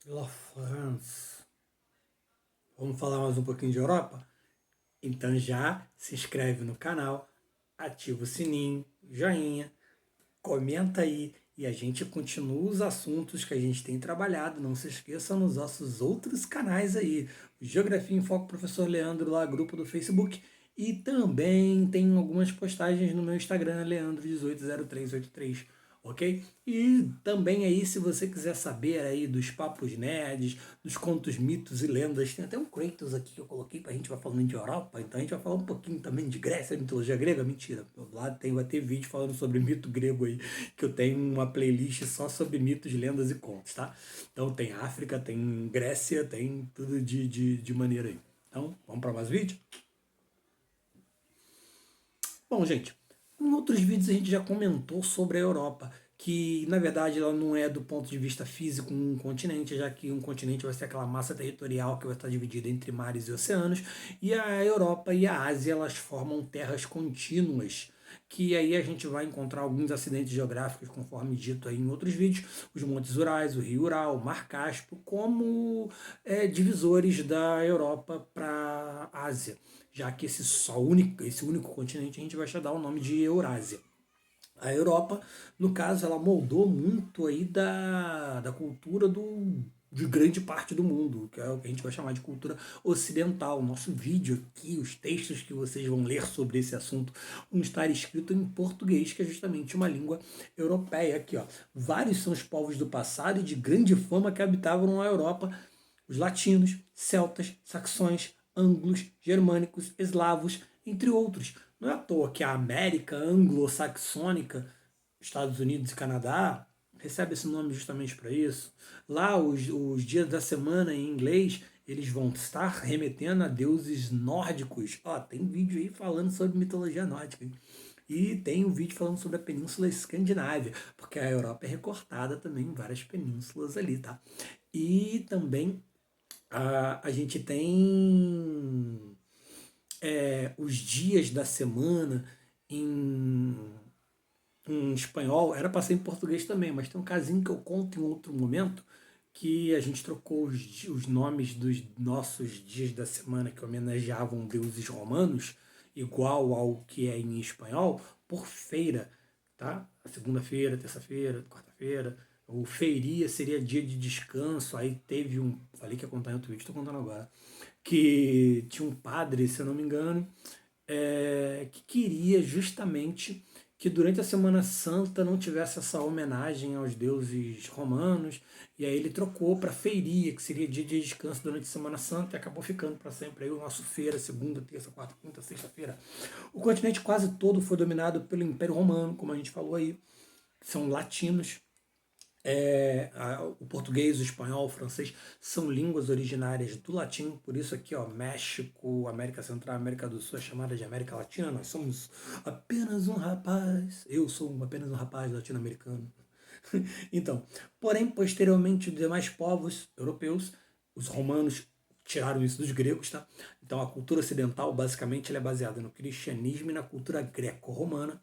La France. Vamos falar mais um pouquinho de Europa? Então já se inscreve no canal, ativa o sininho, joinha, comenta aí e a gente continua os assuntos que a gente tem trabalhado. Não se esqueça nos nossos outros canais aí, o Geografia em Foco Professor Leandro, lá grupo do Facebook, e também tem algumas postagens no meu Instagram, Leandro180383, ok? E também aí, se você quiser saber aí dos papos nerds, dos contos, mitos e lendas, tem até um Kratos aqui que eu coloquei pra gente vai falando de Europa, então a gente vai falar um pouquinho também de Grécia, mitologia grega, mentira. Lá vai ter vídeo falando sobre mito grego aí, que eu tenho uma playlist só sobre mitos, lendas e contos, tá? Então tem África, tem Grécia, tem tudo de maneira aí. Então, vamos para mais vídeo? Bom, gente, em outros vídeos a gente já comentou sobre a Europa, que na verdade ela não é do ponto de vista físico um continente, já que um continente vai ser aquela massa territorial que vai estar dividida entre mares e oceanos, e a Europa e a Ásia elas formam terras contínuas, que aí a gente vai encontrar alguns acidentes geográficos, conforme dito aí em outros vídeos, os Montes Urais, o Rio Ural, o Mar Cáspio, como divisores da Europa para a Ásia, já que esse único continente a gente vai dar o nome de Eurásia. A Europa, no caso, ela moldou muito aí da cultura de grande parte do mundo, que é o que a gente vai chamar de cultura ocidental. O nosso vídeo aqui, os textos que vocês vão ler sobre esse assunto, vão estar escritos em português, que é justamente uma língua europeia. Aqui, ó. Vários são os povos do passado e de grande fama que habitavam a Europa: os latinos, celtas, saxões, anglos, germânicos, eslavos, entre outros. Não é à toa que a América anglo-saxônica, Estados Unidos e Canadá, recebe esse nome justamente para isso. Lá, os dias da semana em inglês, eles vão estar remetendo a deuses nórdicos. Ó, tem vídeo aí falando sobre mitologia nórdica. E tem um vídeo falando sobre a Península Escandinávia, porque a Europa é recortada também em várias penínsulas ali, tá? E também a gente tem os dias da semana em, em espanhol, era para ser em português também, mas tem um casinho que eu conto em outro momento, que a gente trocou os nomes dos nossos dias da semana que homenageavam deuses romanos, igual ao que é em espanhol, por feira, tá? A segunda-feira, terça-feira, quarta-feira. O feiria seria dia de descanso, aí teve um, falei que ia contar em outro vídeo, estou contando agora, que tinha um padre, se eu não me engano, que queria justamente que durante a Semana Santa não tivesse essa homenagem aos deuses romanos, e aí ele trocou para feiria, que seria dia de descanso durante a Semana Santa, e acabou ficando para sempre aí o nosso feira, segunda, terça, quarta, quinta, sexta-feira. O continente quase todo foi dominado pelo Império Romano, como a gente falou aí, são latinos, o português, o espanhol, o francês são línguas originárias do latim, por isso aqui, ó, México, América Central, América do Sul é chamada de América Latina. Nós somos apenas um rapaz, eu sou apenas um rapaz latino-americano. Então, porém, posteriormente, os demais povos europeus, os romanos tiraram isso dos gregos, tá? Então, a cultura ocidental, basicamente, ela é baseada no cristianismo e na cultura greco-romana.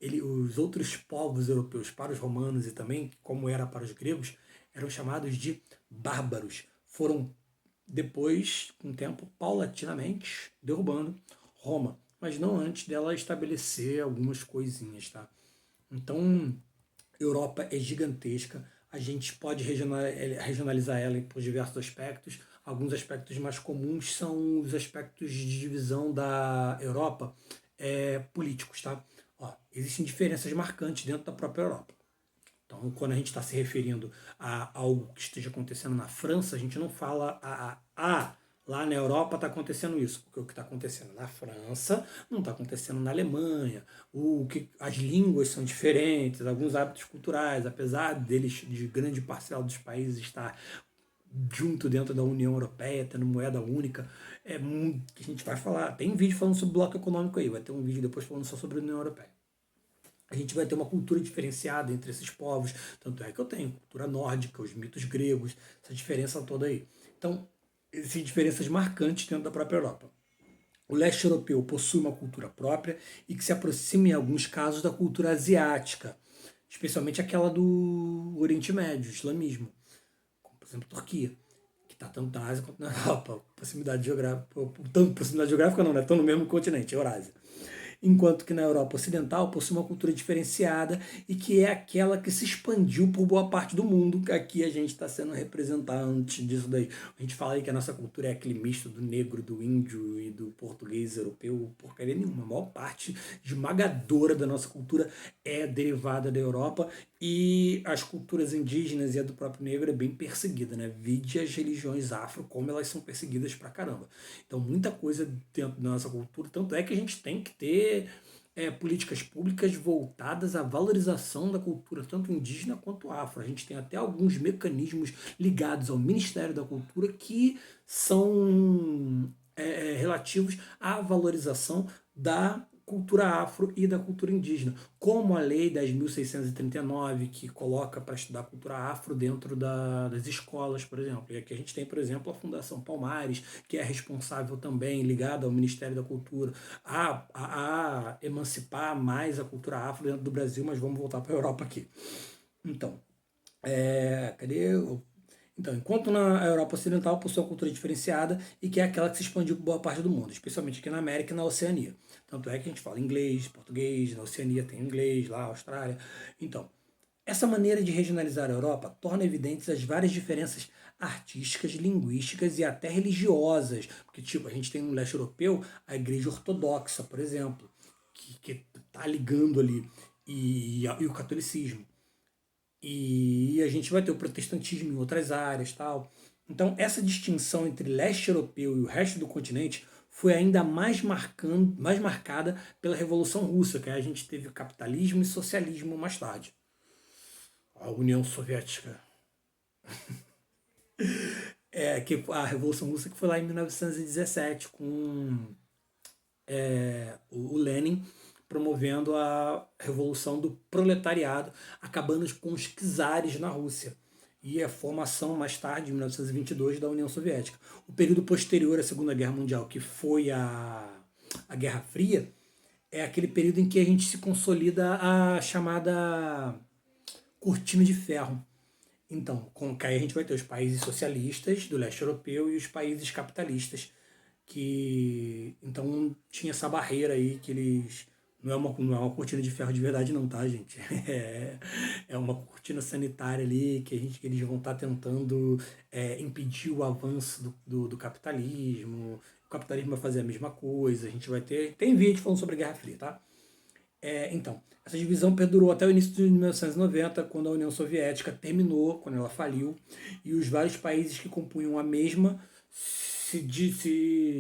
Os outros povos europeus, para os romanos e também, como era para os gregos, eram chamados de bárbaros. Foram depois, com o tempo, paulatinamente derrubando Roma, mas não antes dela estabelecer algumas coisinhas, tá? Então, Europa é gigantesca, a gente pode regionalizar ela por diversos aspectos. Alguns aspectos mais comuns são os aspectos de divisão da Europa políticos, tá? Ó, existem diferenças marcantes dentro da própria Europa. Então, quando a gente está se referindo a algo que esteja acontecendo na França, a gente não fala lá na Europa está acontecendo isso, porque o que está acontecendo na França não está acontecendo na Alemanha. As línguas são diferentes, alguns hábitos culturais, apesar deles, de grande parcela dos países estar junto dentro da União Europeia, tendo moeda única, que a gente vai falar. Tem vídeo falando sobre o bloco econômico aí, vai ter um vídeo depois falando só sobre a União Europeia. A gente vai ter uma cultura diferenciada entre esses povos, tanto é que eu tenho cultura nórdica, os mitos gregos, essa diferença toda aí. Então, existem diferenças marcantes dentro da própria Europa. O leste europeu possui uma cultura própria e que se aproxima, em alguns casos, da cultura asiática, especialmente aquela do Oriente Médio, o islamismo. exemplo, Turquia, que está tanto na Ásia quanto na Europa. Proximidade geográfica, tanto proximidade geográfica não, né? Estão no mesmo continente, Eurásia. Enquanto que na Europa Ocidental possui uma cultura diferenciada e que é aquela que se expandiu por boa parte do mundo, que aqui a gente está sendo representante disso daí. A gente fala aí que a nossa cultura é aquele misto do negro, do índio e do português europeu, porcaria nenhuma. A maior parte esmagadora da nossa cultura é derivada da Europa e as culturas indígenas e a do próprio negro é bem perseguida, né? Vide as religiões afro, como elas são perseguidas pra caramba. Então, muita coisa dentro da nossa cultura, tanto é que a gente tem que ter políticas públicas voltadas à valorização da cultura, tanto indígena quanto afro. A gente tem até alguns mecanismos ligados ao Ministério da Cultura que são relativos à valorização da cultura afro e da cultura indígena, como a Lei 10.639, que coloca para estudar cultura afro dentro das escolas, por exemplo. E aqui a gente tem, por exemplo, a Fundação Palmares, que é responsável também, ligada ao Ministério da Cultura, a emancipar mais a cultura afro dentro do Brasil, mas vamos voltar para a Europa aqui. Então, cadê o então, enquanto na Europa Ocidental possui uma cultura diferenciada e que é aquela que se expandiu por boa parte do mundo, especialmente aqui na América e na Oceania. Tanto é que a gente fala inglês, português, na Oceania tem inglês, lá, Austrália. Então, essa maneira de regionalizar a Europa torna evidentes as várias diferenças artísticas, linguísticas e até religiosas. Porque, tipo, a gente tem no leste europeu a igreja ortodoxa, por exemplo, que tá ligando ali, e o catolicismo. E a gente vai ter o protestantismo em outras áreas, tal. Então, essa distinção entre leste europeu e o resto do continente foi ainda mais marcada pela Revolução Russa, que a gente teve capitalismo e socialismo mais tarde. A União Soviética. Que a Revolução Russa que foi lá em 1917, com o Lenin promovendo a revolução do proletariado, acabando com os czares na Rússia e a formação mais tarde, em 1922, da União Soviética. O período posterior à Segunda Guerra Mundial, que foi a Guerra Fria, é aquele período em que a gente se consolida a chamada cortina de ferro. Então, com que aí a gente vai ter os países socialistas do leste europeu e os países capitalistas, que então tinha essa barreira aí que eles não é uma cortina de ferro de verdade não, tá, gente? É uma cortina sanitária ali que eles vão estar tentando impedir o avanço do capitalismo. O capitalismo vai fazer a mesma coisa. A gente vai ter... Tem vídeo falando sobre a Guerra Fria, tá? Então, essa divisão perdurou até o início de 1990, quando a União Soviética terminou, quando ela faliu, e os vários países que compunham a mesma se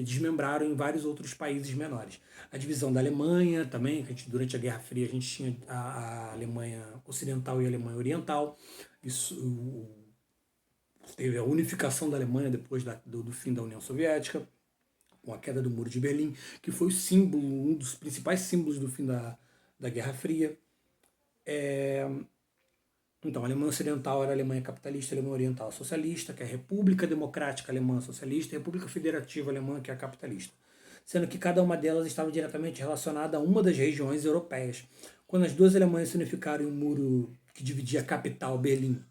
desmembraram em vários outros países menores. A divisão da Alemanha também, que durante a Guerra Fria a gente tinha a Alemanha Ocidental e a Alemanha Oriental. Isso teve a unificação da Alemanha depois do fim da União Soviética, com a queda do Muro de Berlim, que foi o símbolo, um dos principais símbolos do fim da Guerra Fria. Então, a Alemanha Ocidental era a Alemanha capitalista, a Alemanha Oriental socialista, que é a República Democrática Alemã socialista, e a República Federativa Alemã, que é a capitalista. Sendo que cada uma delas estava diretamente relacionada a uma das regiões europeias. Quando as duas Alemanhas se unificaram e o muro que dividia a capital, Berlim,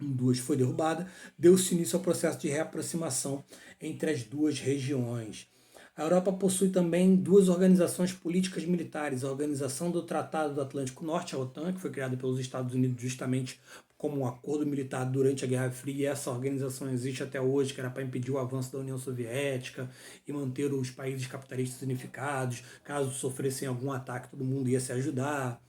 em duas foi derrubada, deu-se início ao processo de reaproximação entre as duas regiões. A Europa possui também duas organizações políticas militares, a Organização do Tratado do Atlântico Norte, a OTAN, que foi criada pelos Estados Unidos justamente como um acordo militar durante a Guerra Fria, e essa organização existe até hoje, que era para impedir o avanço da União Soviética e manter os países capitalistas unificados. Caso sofressem algum ataque, todo mundo ia se ajudar.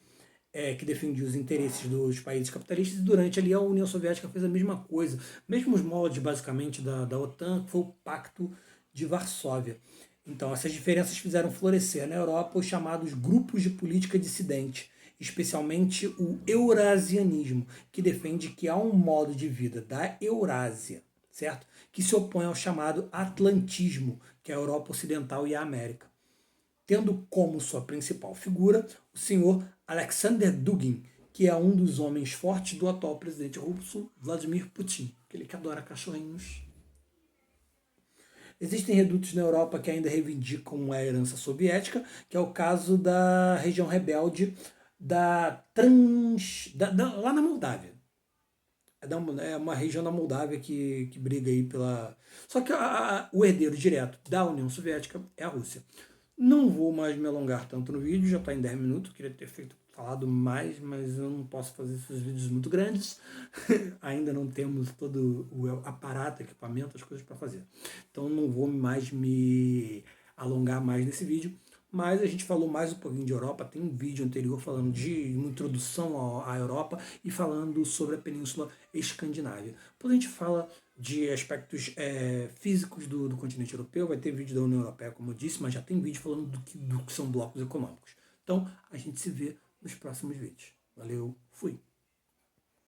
Que defendia os interesses dos países capitalistas, e durante ali a União Soviética fez a mesma coisa. Mesmos moldes, basicamente, da OTAN, que foi o Pacto de Varsóvia. Então, essas diferenças fizeram florescer na Europa os chamados grupos de política dissidente, especialmente o eurasianismo, que defende que há um modo de vida da Eurásia, certo? Que se opõe ao chamado atlantismo, que é a Europa Ocidental e a América, tendo como sua principal figura o senhor Alexander Dugin, que é um dos homens fortes do atual presidente russo, Vladimir Putin, aquele que adora cachorrinhos. Existem redutos na Europa que ainda reivindicam a herança soviética, que é o caso da região rebelde lá na Moldávia. É uma região da Moldávia que briga aí pela. Só que o herdeiro direto da União Soviética é a Rússia. Não vou mais me alongar tanto no vídeo, já está em 10 minutos, queria ter falado mais, mas eu não posso fazer esses vídeos muito grandes. Ainda não temos todo o aparato, equipamento, as coisas para fazer. Então não vou mais me alongar mais nesse vídeo. Mas a gente falou mais um pouquinho de Europa, tem um vídeo anterior falando de uma introdução à Europa e falando sobre a Península Escandinávia. Depois a gente fala de aspectos físicos do continente europeu, vai ter vídeo da União Europeia, como eu disse, mas já tem vídeo falando do que são blocos econômicos. Então a gente se vê nos próximos vídeos. Valeu, fui!